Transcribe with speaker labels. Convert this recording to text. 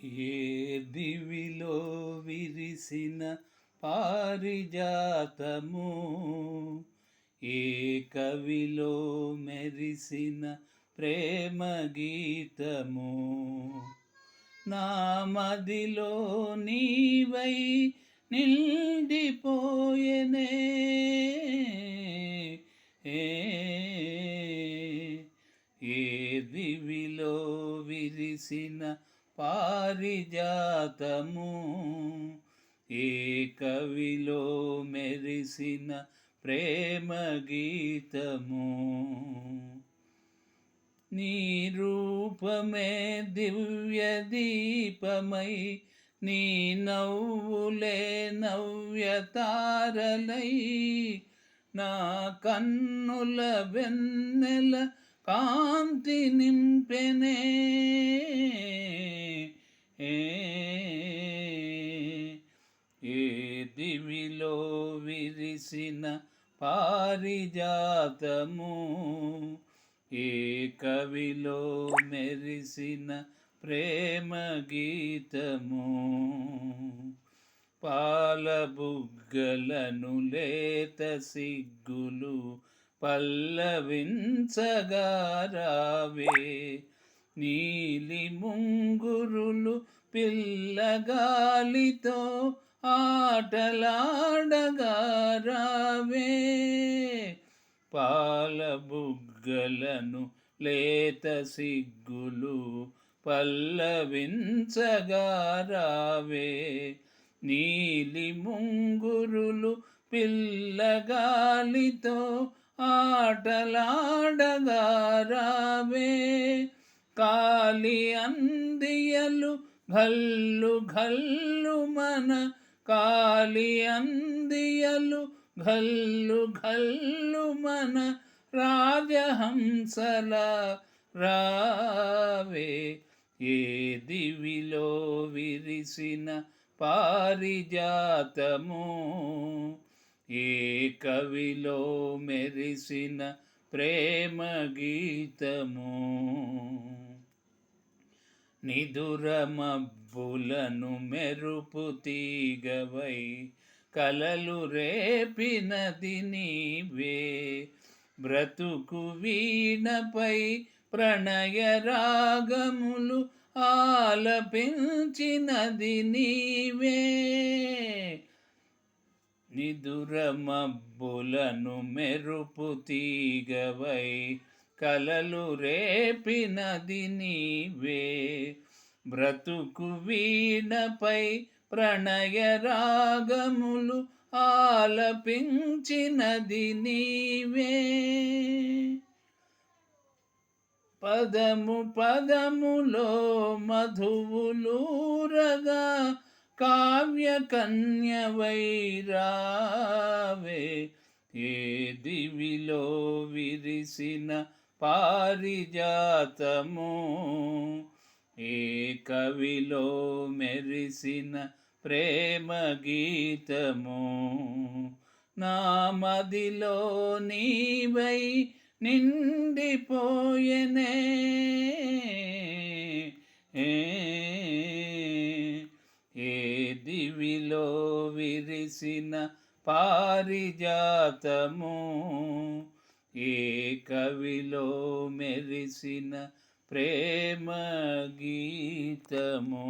Speaker 1: ఏ దివిలో విరిసిన పారిజాతము, ఏ కవిలో మెరిసిన ప్రేమ గీతము, నా మదిలో నీవై నిండిపోయెనే. ఏ దివిలో విరిసిన పారిజాతము, ఏ కవిలో మెరిసిన ప్రేమ గీతము, నీ రూపమే దివ్య దీపమై, నీ నవ్వులే నవ్య తారలై, నా కన్నుల వెన్నెల కాంతి నింపెనే. ఏ దివిలో విరిసిన పారిజాతము, ఏ కవిలో మెరిసిన ప్రేమ గీతము, పాలబుగ్గలను లేత సిగ్గులు పల్లవించగా రావే, నీలి ముంగురులు పిల్లగాలితో ఆటలాడగా రావే, పాలబుగ్గలను లేత సిగ్గులు పల్లవించగా రావే, నీలి ముంగురులు పిల్లగాలితో ఆటలాడగా రావే, కాలి అందియలు ఘల్లు ఘల్లు మన, కాలి అందియలు ఘల్లు ఘల్లు మన, రాజహంసల రావే. ఏ దివిలో విరిసిన పారిజాతము, ఏ కవిలో మెరిసిన ప్రేమ గీతము, నిదుర మబ్బులను మెరుపు తీగవై కలలు రేపినది నీవే, బ్రతుకు వీణపై ప్రణయ రాగములు ఆలపించినది నీవే, నిదుర మబ్బులను మెరుపు తీగవై కలలు రేపినది నీవే, బ్రతుకు వీణపై ప్రణయ రాగములు ఆలపించినది నీవే, పదము పదములో మధువులూరగా కావ్య కన్యవై రావే, ఏ దివిలో విరిసిన పారిజాతము, ఏ కవిలో మెరిసిన ప్రేమ గీతము, నా మదిలో నీవై నిండిపోయెనే. ఏ దివిలో విరిసిన పారిజాతము, ఏ కవిలో మెరిసిన ప్రేమ గీతము.